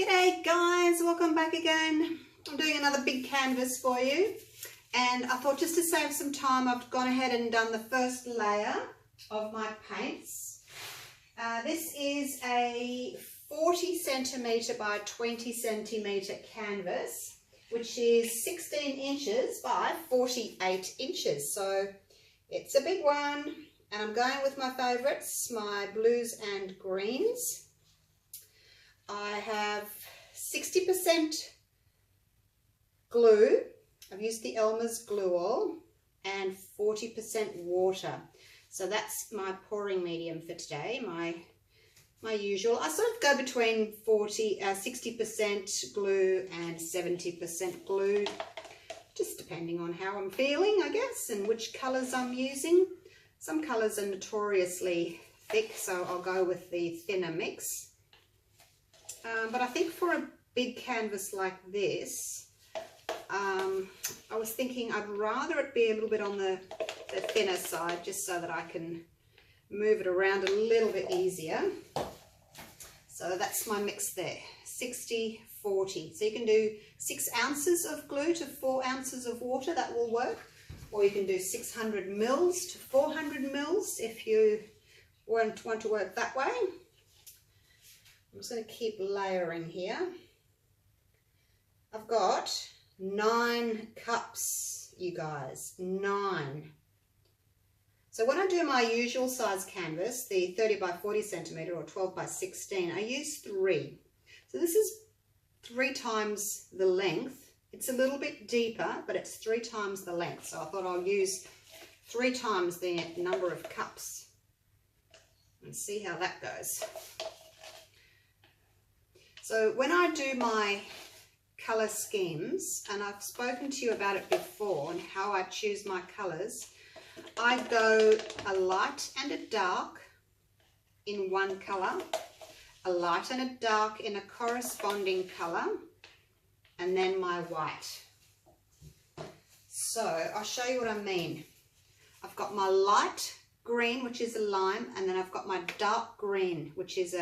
G'day guys, welcome back again. I'm doing another big canvas for you, and I thought just to save some time I've gone ahead and done the first layer of my paints. This is a 40 centimetre by 20 centimetre canvas, which is 16 inches by 48 inches, so it's a big one. And I'm going with my favourites, my blues and greens. I have 60% glue. I've used the Elmer's glue all, and 40% water. So that's my pouring medium for today, my usual. I sort of go between 60% glue and 70% glue, just depending on how I'm feeling, I guess, and which colours I'm using. Some colours are notoriously thick, so I'll go with the thinner mix. But I think for a big canvas like this, I was thinking I'd rather it be a little bit on the thinner side, just so that I can move it around a little bit easier. So that's my mix there, 60-40. So you can do 6 ounces of glue to 4 ounces of water, that will work. Or you can do 600 mils to 400 mils if you want to work that way. I'm just going to keep layering here. I've got 9 cups, you guys, 9. So when I do my usual size canvas, the 30 by 40 centimetre or 12 by 16, I use 3. So this is 3 times the length. It's a little bit deeper, but it's 3 times the length. So I thought I'll use 3 times the number of cups and see how that goes. So when I do my colour schemes, and I've spoken to you about it before and how I choose my colours, I go a light and a dark in one colour, a light and a dark in a corresponding colour, and then my white. So I'll show you what I mean. I've got my light green, which is a lime, and then I've got my dark green, which is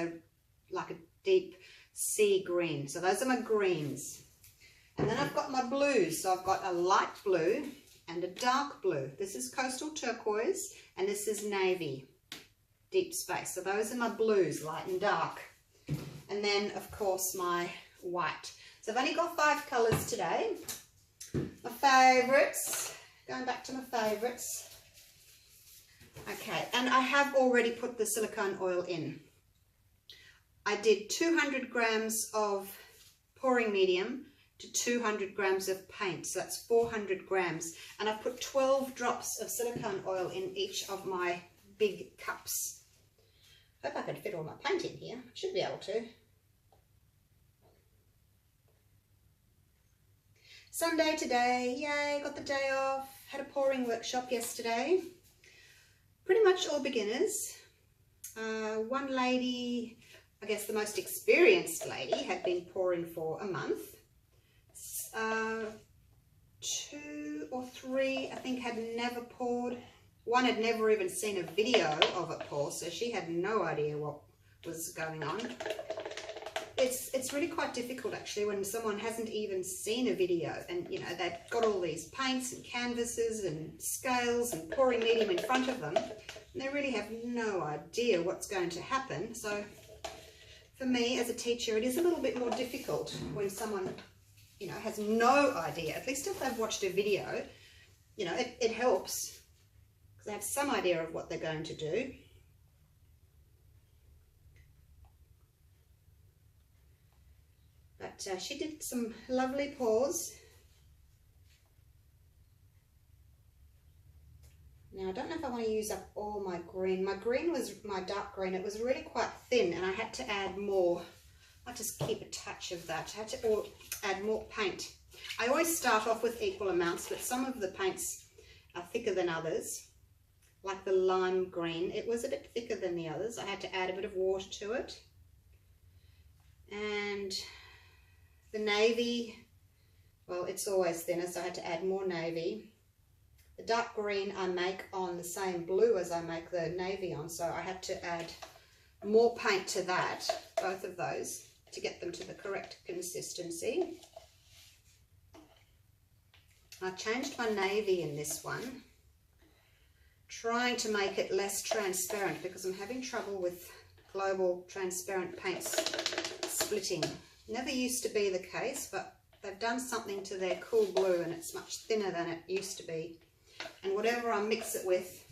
like a deep sea green. So those are my greens. And then I've got my blues. So I've got a light blue and a dark blue. This is coastal turquoise, and this is navy, deep space. So those are my blues, light and dark. And then of course my white. So I've only got 5 colours today. My favourites, going back to my favourites. Okay, and I have already put the silicone oil in. I did 200 grams of pouring medium to 200 grams of paint, so that's 400 grams. And I've put 12 drops of silicone oil in each of my big cups. Hope I can fit all my paint in here. I should be able to. Sunday today, yay, got the day off. Had a pouring workshop yesterday. Pretty much all beginners. One lady, I guess the most experienced lady, had been pouring for a month. 2 or 3, I think, had never poured. One had never even seen a video of it pour, so she had no idea what was going on. It's really quite difficult actually when someone hasn't even seen a video, and you know they've got all these paints and canvases and scales and pouring medium in front of them, and they really have no idea what's going to happen. So for me as a teacher, it is a little bit more difficult when someone, you know, has no idea. At least if they've watched a video, you know, it helps because they have some idea of what they're going to do. But she did some lovely pours. Now I don't know if I want to use up all my green. My green was my dark green. It was really quite thin, and I had to add more. I just keep a touch of that. I had to add more paint. I always start off with equal amounts, but some of the paints are thicker than others. Like the lime green, it was a bit thicker than the others. I had to add a bit of water to it. And the navy, well, it's always thinner, so I had to add more navy. The dark green I make on the same blue as I make the navy on, so I had to add more paint to that, both of those. to get them to the correct consistency. I've changed my navy in this one, trying to make it less transparent because I'm having trouble with global transparent paints splitting. Never used to be the case, but they've done something to their cool blue and it's much thinner than it used to be. And whatever I mix it with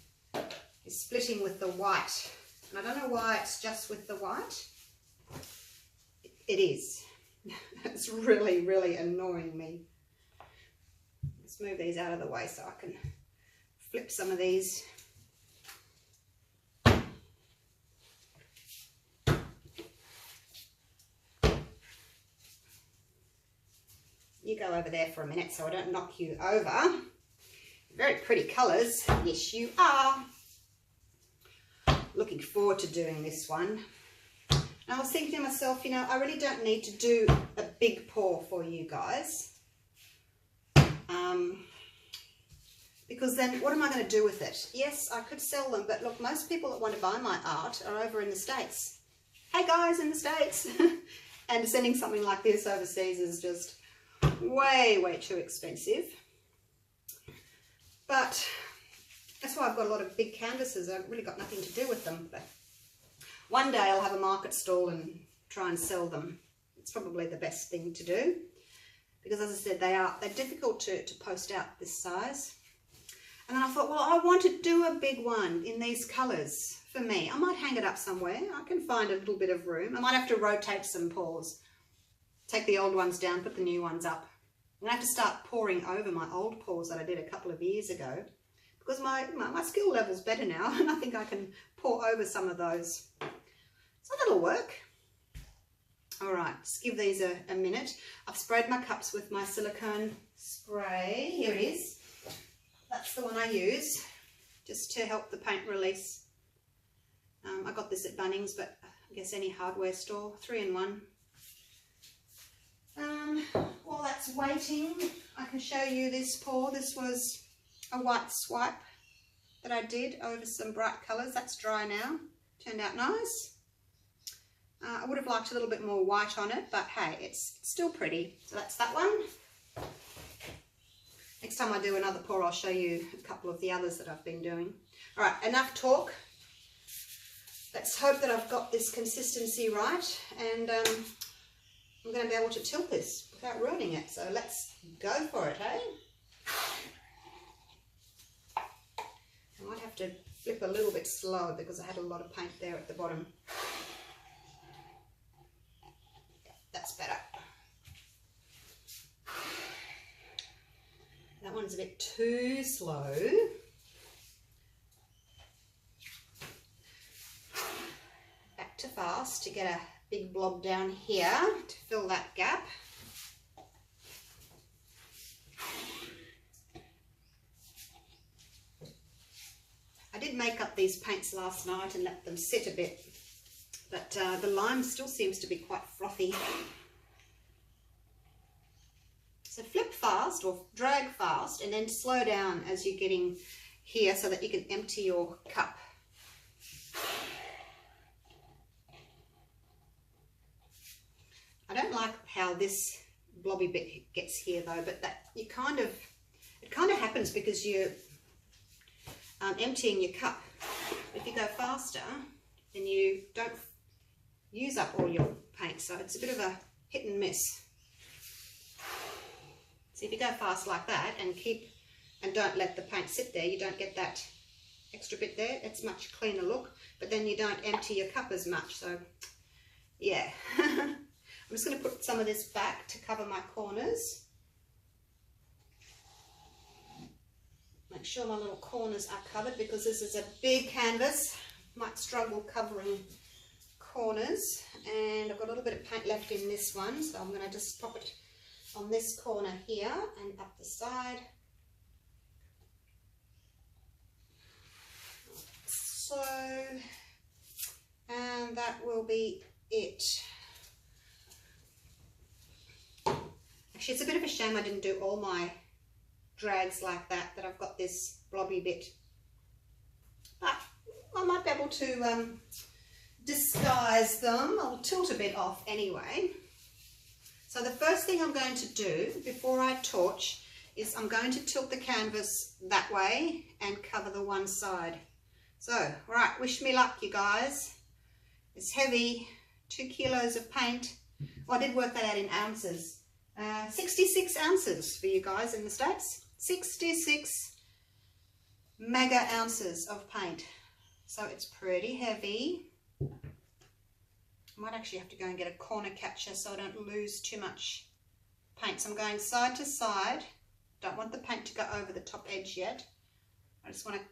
is splitting with the white. And I don't know why it's just with the white. It is. It's really, really annoying me. Let's move these out of the way so I can flip some of these. You go over there for a minute so I don't knock you over. Very pretty colours. Yes, you are. Looking forward to doing this one. And I was thinking to myself, you know, I really don't need to do a big pour for you guys. Because then what am I going to do with it? Yes, I could sell them, but look, most people that want to buy my art are over in the States. Hey guys in the States. And sending something like this overseas is just way, way too expensive. But that's why I've got a lot of big canvases. I've really got nothing to do with them. But one day I'll have a market stall and try and sell them. It's probably the best thing to do. Because as I said, they're difficult to post out this size. And then I thought, well, I want to do a big one in these colours for me. I might hang it up somewhere. I can find a little bit of room. I might have to rotate some pours. Take the old ones down, put the new ones up. And I have to start pouring over my old pours that I did a couple of years ago. Because my skill level's better now, and I think I can pour over some of those. So that'll work. All right, just give these a minute. I've sprayed my cups with my silicone spray. Here it is. That's the one I use, just to help the paint release. I got this at Bunnings, but I guess any hardware store, 3-in-1. While that's waiting, I can show you this pour. This was a white swipe that I did over some bright colours. That's dry now. Turned out nice. I would have liked a little bit more white on it, but hey, it's still pretty. So that's that one. Next time I do another pour, I'll show you a couple of the others that I've been doing. All right, enough talk. Let's hope that I've got this consistency right, and I'm going to be able to tilt this without ruining it. So let's go for it, hey? I might have to flip a little bit slower because I had a lot of paint there at the bottom. Yeah, that's better. That one's a bit too slow. Back to fast to get a big blob down here to fill that gap. I did make up these paints last night and let them sit a bit, but the lime still seems to be quite frothy. So flip fast or drag fast and then slow down as you're getting here so that you can empty your cup. I don't like how this blobby bit gets here though, but that it kind of happens because you're emptying your cup. If you go faster, then you don't use up all your paint, so it's a bit of a hit and miss. So if you go fast like that and don't let the paint sit there, you don't get that extra bit there. It's much cleaner look, but then you don't empty your cup as much. So yeah, I'm just going to put some of this back to cover my corners. Make sure my little corners are covered because this is a big canvas. Might struggle covering corners, and I've got a little bit of paint left in this one, so I'm going to just pop it on this corner here and up the side. So, and that will be it. Actually, it's a bit of a shame I didn't do all my drags like that I've got this blobby bit. But I might be able to disguise them. I'll tilt a bit off anyway. So the first thing I'm going to do before I torch is I'm going to tilt the canvas that way and cover the one side. So, right, wish me luck, you guys. It's heavy, 2 kilos of paint. Well, I did work that out in ounces. 66 ounces for you guys in the States. 66 mega ounces of paint. So it's pretty heavy. I might actually have to go and get a corner catcher so I don't lose too much paint. So I'm going side to side. Don't want the paint to go over the top edge yet. I just want to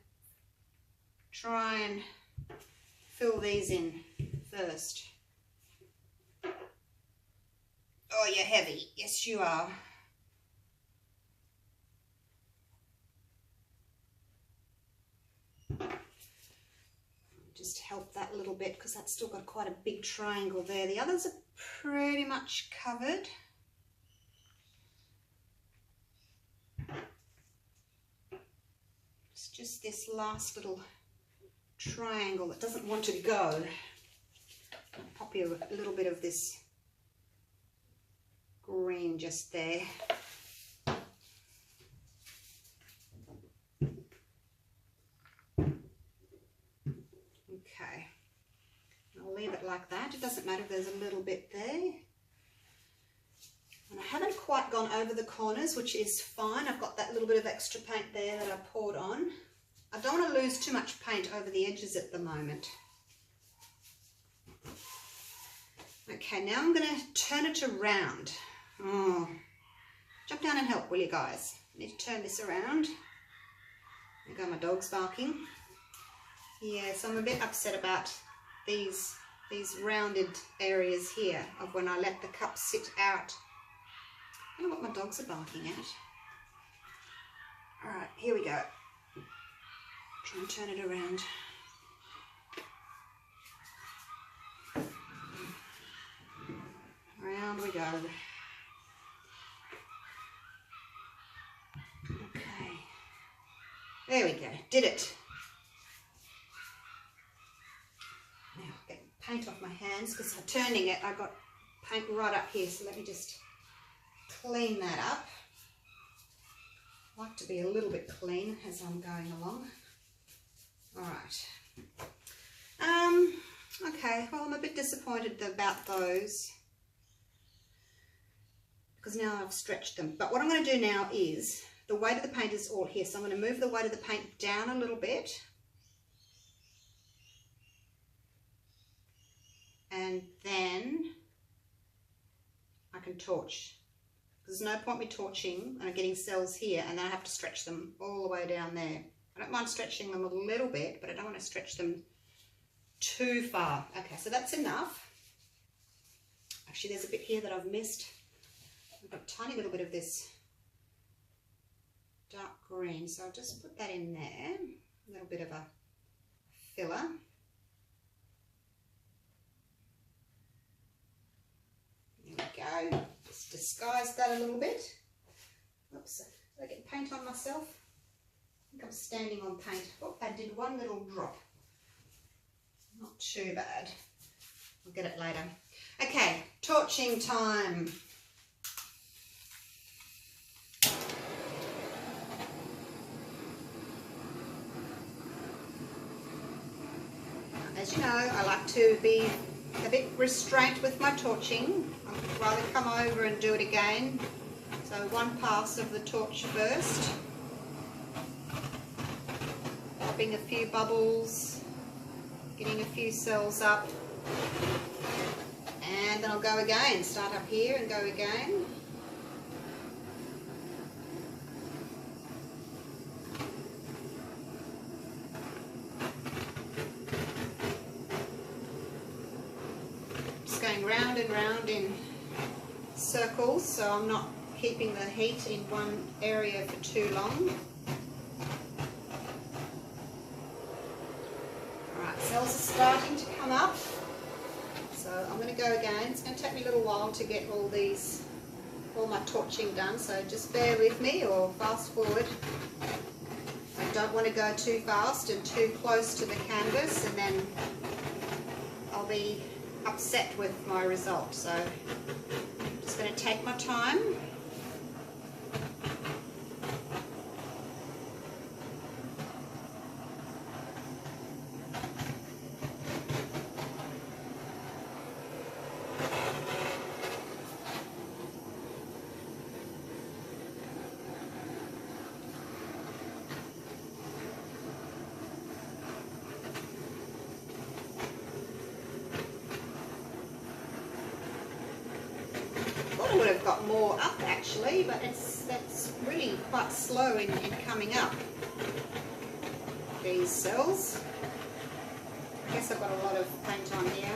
try and fill these in first. Oh, you're heavy. Yes, you are. Just help that a little bit because that's still got quite a big triangle there. The others are pretty much covered. It's just this last little triangle that doesn't want to go. I'll pop you a little bit of this green just there. Okay, I'll leave it like that. It doesn't matter if there's a little bit there. And I haven't quite gone over the corners, which is fine. I've got that little bit of extra paint there that I poured on. I don't want to lose too much paint over the edges at the moment. Okay, now I'm going to turn it around. Oh, jump down and help, will you guys? I need to turn this around. There go my dog's barking. Yeah, so I'm a bit upset about these rounded areas here of when I let the cup sit out. I don't know what my dogs are barking at. All right, here we go. Try and turn it around. Around we go. Okay. There we go. Did it. Now get paint off my hands because I'm turning it. I got paint right up here, so let me just clean that up. I like to be a little bit clean as I'm going along. All right. Okay, well, I'm a bit disappointed about those because now I've stretched them. But what I'm going to do now is, the weight of the paint is all here, so I'm going to move the weight of the paint down a little bit. And then I can torch. There's no point me torching and getting cells here and then I have to stretch them all the way down there. I don't mind stretching them a little bit, but I don't want to stretch them too far. Okay, so that's enough. Actually, there's a bit here that I've missed. I've got a tiny little bit of this dark green, so I'll just put that in there. A little bit of a filler. There we go. Just disguise that a little bit. Oops, did I get paint on myself? I think I'm standing on paint. Oh, I did one little drop. Not too bad. I'll get it later. Okay, torching time. As you know, I like to be a bit restrained with my torching. I'd rather come over and do it again. So one pass of the torch first. Popping a few bubbles, getting a few cells up. And then I'll go again, start up here and go again. Just going round and round in circles, so I'm not keeping the heat in one area for too long. Alright, cells are starting to come up. So I'm going to go again. It's going to take me a little while to get all my torching done, so just bear with me or fast forward. I don't want to go too fast and too close to the canvas, and then I'll I'll be upset with my result. So I'm just going to take my time. I would have got more up actually, but that's really quite slow in coming up, these cells. I guess I've got a lot of paint on here.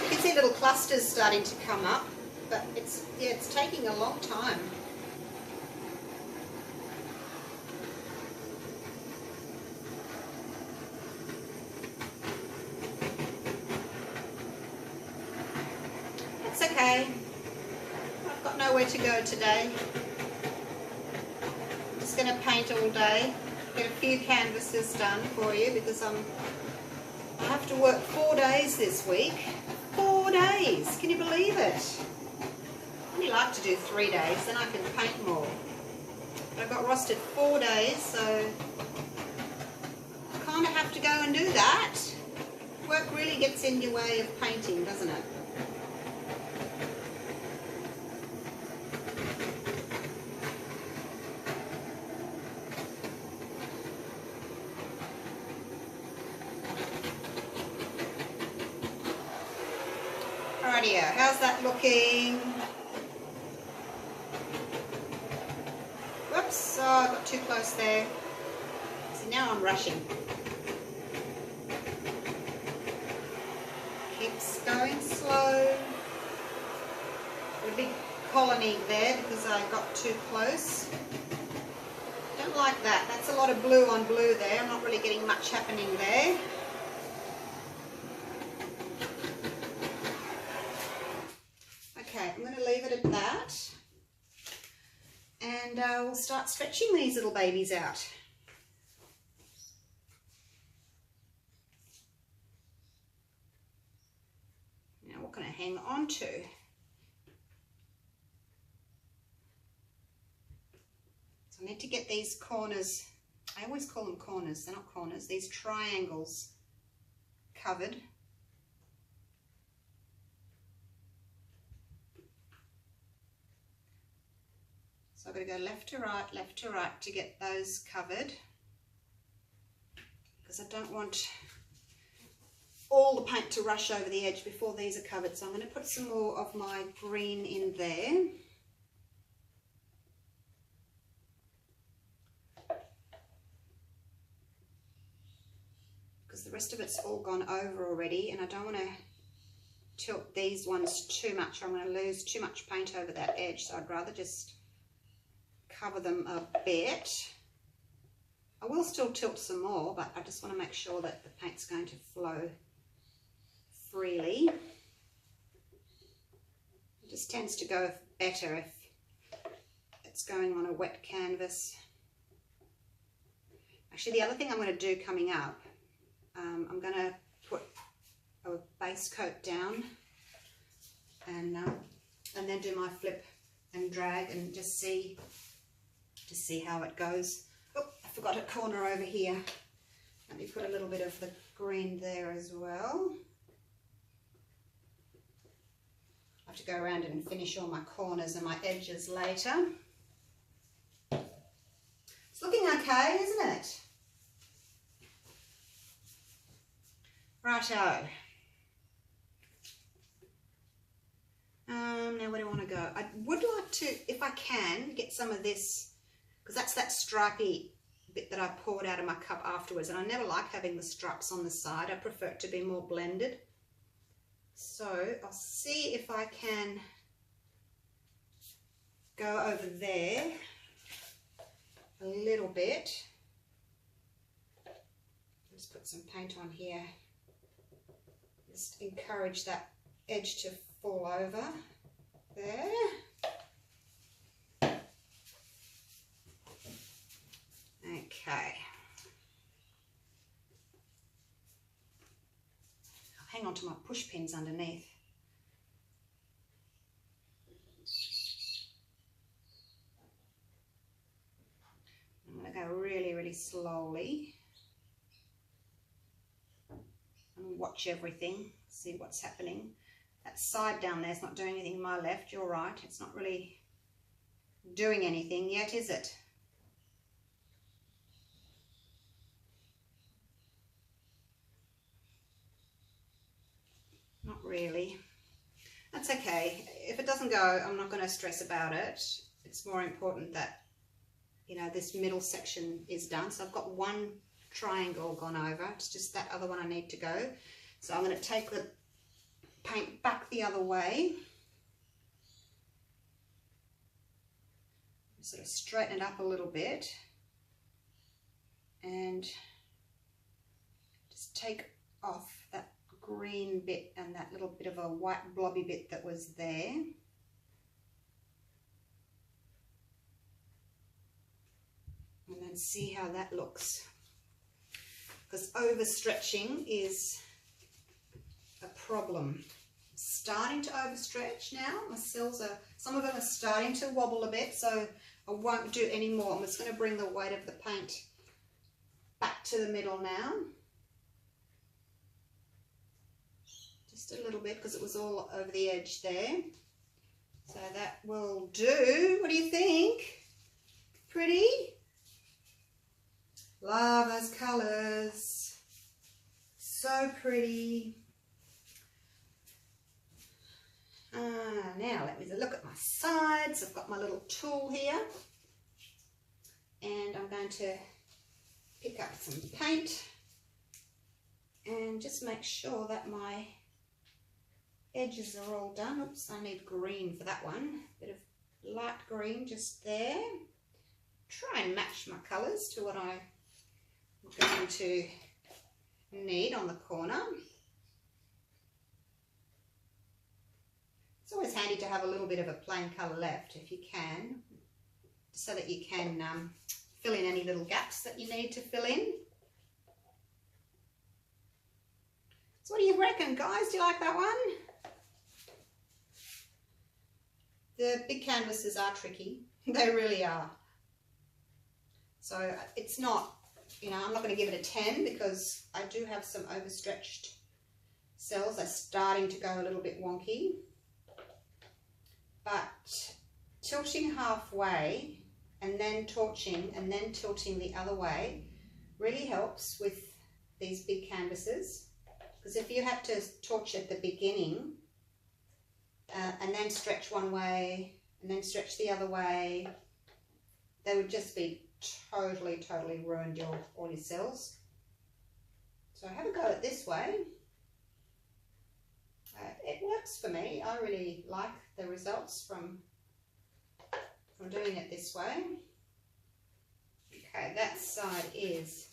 You can see little clusters starting to come up, but it's taking a long time. It's okay. I've got nowhere to go today. I'm just going to paint all day. Get a few canvases done for you because I have to work 4 days this week. 4 days! Can you believe it? I only like to do 3 days, then I can paint more. But I've got rostered 4 days, so I kind of have to go and do that. Work really gets in your way of painting, doesn't it? Alrighty, how's that looking? Whoops, oh, I got too close there. So now I'm rushing. Keeps going slow. Got a big colony there because I got too close. Don't like that. That's a lot of blue on blue there. I'm not really getting much happening there. Okay, I'm going to leave it at that, and we'll start stretching these little babies out. Now what can I hang on to? So I need to get these corners, I always call them corners, they're not corners, these triangles covered. So I've got to go left to right to get those covered, because I don't want all the paint to rush over the edge before these are covered. So I'm going to put some more of my green in there. Because the rest of it's all gone over already, and I don't want to tilt these ones too much. I'm going to lose too much paint over that edge, so I'd rather just cover them a bit. I will still tilt some more, but I just want to make sure that the paint's going to flow freely. It just tends to go better if it's going on a wet canvas. Actually, the other thing I'm going to do coming up, I'm going to put a base coat down and then do my flip and drag and just see how it goes. Oh, I forgot a corner over here. Let me put a little bit of the green there as well. I have to go around and finish all my corners and my edges later. It's looking okay, isn't it? Righto. Now where do I want to go? I would like to, if I can, get some of this, because that's that stripy bit that I poured out of my cup afterwards, and I never like having the stripes on the side. I prefer it to be more blended. So I'll see if I can go over there a little bit. Just put some paint on here. Just encourage that edge to fall over there. hang on to my push pins underneath. I'm going to go really, really slowly and watch everything, see what's happening. That side down there is not doing anything. My left, you're right, it's not really doing anything yet, is it? Not really. That's okay. If it doesn't go, I'm not going to stress about it. It's more important that, you know, this middle section is done. So I've got one triangle gone over. It's just that other one I need to go. So I'm going to take the paint back the other way. Sort of straighten it up a little bit. And just take off that green bit and that little bit of a white blobby bit that was there. And then see how that looks. Because overstretching is a problem. Starting to overstretch now. My cells are, some of them are starting to wobble a bit, so I won't do any more. I'm just going to bring the weight of the paint back to the middle now. Just a little bit because it was all over the edge there. So that will do. What do you think? Pretty? Love those colours. So pretty. Now let me look at my sides. I've got my little tool here. And I'm going to pick up some paint and just make sure that my edges are all done. Oops, I need green for that one. Bit of light green just there. Try and match my colours to what I'm going to need on the corner. It's always handy to have a little bit of a plain colour left if you can, so that you can fill in any little gaps that you need to fill in. So what do you reckon, guys? Do you like that one? The big canvases are tricky. They really are. So it's not, you know, I'm not going to give it a 10 because I do have some overstretched cells. They're starting to go a little bit wonky. But tilting halfway and then torching and then tilting the other way really helps with these big canvases. Because if you had to torch at the beginning and then stretch one way and then stretch the other way, they would just be totally ruined all your cells. So have a go at this way. It works for me. I really like the results from doing it this way. Okay, that side is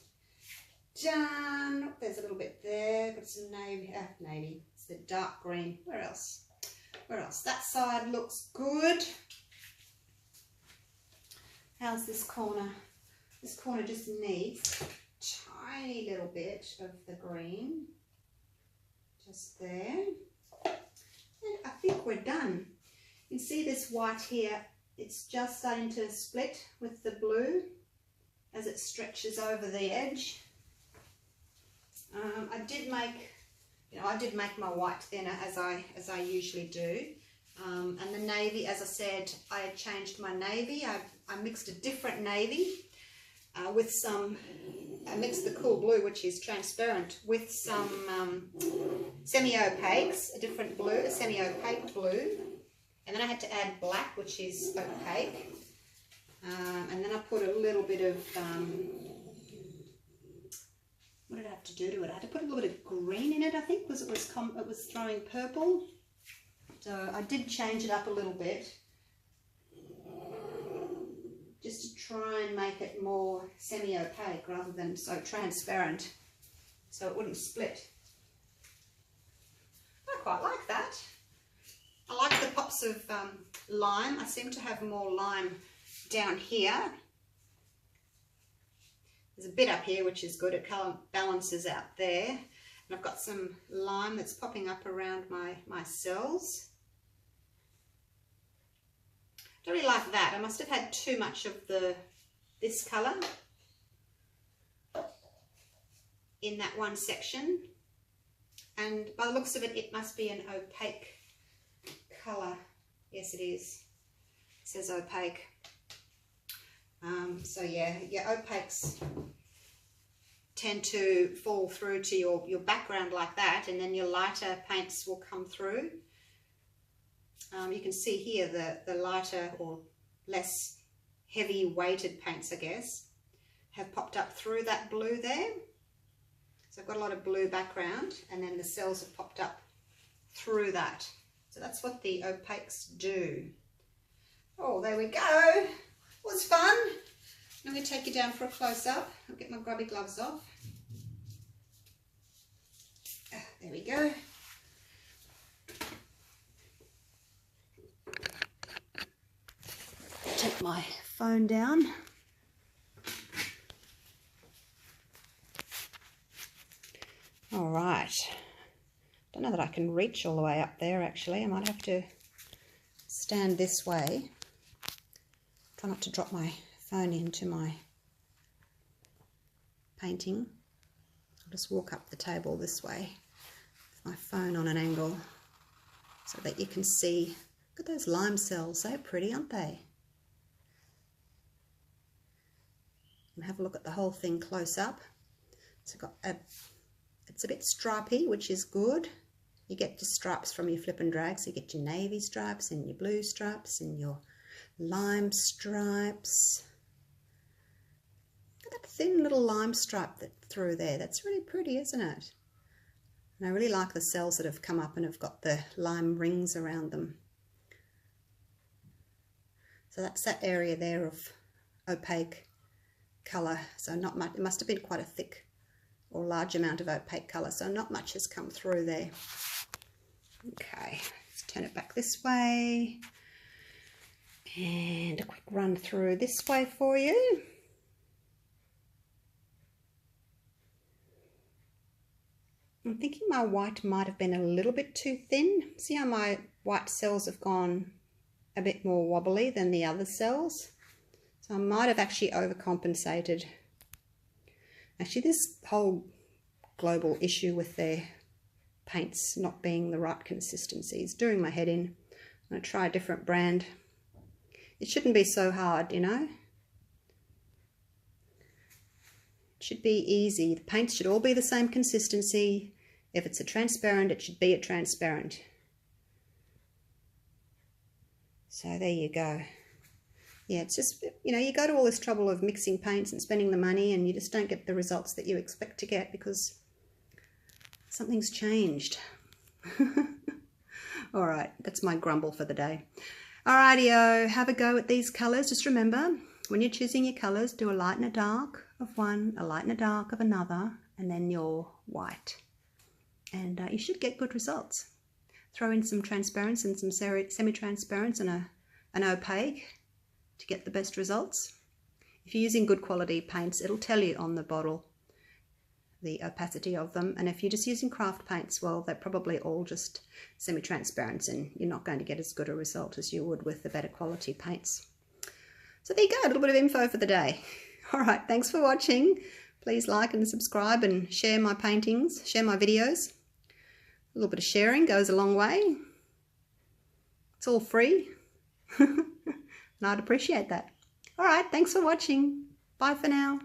done. There's a little bit there. Got some navy. Navy. It's the dark green. Where else? Where else? That side looks good. How's this corner? This corner just needs a tiny little bit of the green. Just there. And I think we're done. You can see this white here, it's just starting to split with the blue as it stretches over the edge. I did make my white thinner as I usually do. And the navy, as I said, I had changed my navy. I mixed a different navy with some, I mixed the cool blue, which is transparent, with some semi-opaques, a different blue, a semi-opaque blue. And then I had to add black, which is opaque. And then I put a little bit of, what did I have to do to it? I had to put a little bit of green in it, I think, because it was throwing purple. So I did change it up a little bit, just to try and make it more semi-opaque rather than so transparent, so it wouldn't split. I quite like that. I like the pops of lime. I seem to have more lime down here. There's a bit up here which is good. It balances out there. And I've got some lime that's popping up around my cells. Don't really like that. I must have had too much of this colour in that one section. And by the looks of it, it must be an opaque colour. Yes, it is. It says opaque. So yeah, opaques tend to fall through to your background like that, and then your lighter paints will come through. You can see here the lighter or less heavy weighted paints, I guess, have popped up through that blue there. So I've got a lot of blue background, and then the cells have popped up through that. So that's what the opaques do. Oh, there we go. It was fun. I'm going to take you down for a close-up. I'll get my grubby gloves off. There we go. Take my phone down. All right. Don't know that I can reach all the way up there, actually. I might have to stand this way. Try not to drop my phone into my painting. I'll just walk up the table this way with my phone on an angle so that you can see. Look at those lime cells. They're pretty, aren't they? And have a look at the whole thing close up. So it's a bit stripy, which is good. You get your stripes from your flip and drag, so you get your navy stripes and your blue stripes and your lime stripes. Look at that thin little lime stripe through there. That's really pretty, isn't it? And I really like the cells that have come up and have got the lime rings around them. So that's that area there of opaque colour. So not much. It must have been quite a thick or large amount of opaque colour, so not much has come through there. Okay, let's turn it back this way. And a quick run through this way for you. I'm thinking my white might have been a little bit too thin. See how my white cells have gone a bit more wobbly than the other cells? So I might have actually overcompensated. Actually, this whole global issue with their paints not being the right consistency is doing my head in. I'm going to try a different brand. It shouldn't be so hard, you know. It should be easy. The paints should all be the same consistency. If it's a transparent, it should be a transparent. So there you go. Yeah, it's just, you know, you go to all this trouble of mixing paints and spending the money, and you just don't get the results that you expect to get because something's changed. All right, that's my grumble for the day. Alrighty-o, have a go at these colours. Just remember, when you're choosing your colours, do a light and a dark of one, a light and a dark of another, and then your white. And you should get good results. Throw in some transparents and some semi-transparents and an opaque to get the best results. If you're using good quality paints, it'll tell you on the bottle the opacity of them, and if you're just using craft paints, well, they're probably all just semi-transparent, and you're not going to get as good a result as you would with the better quality paints. So there you go, a little bit of info for the day. All right, thanks for watching. Please like and subscribe and share my paintings, share my videos. A little bit of sharing goes a long way. It's all free. And I'd appreciate that. All right, thanks for watching. Bye for now.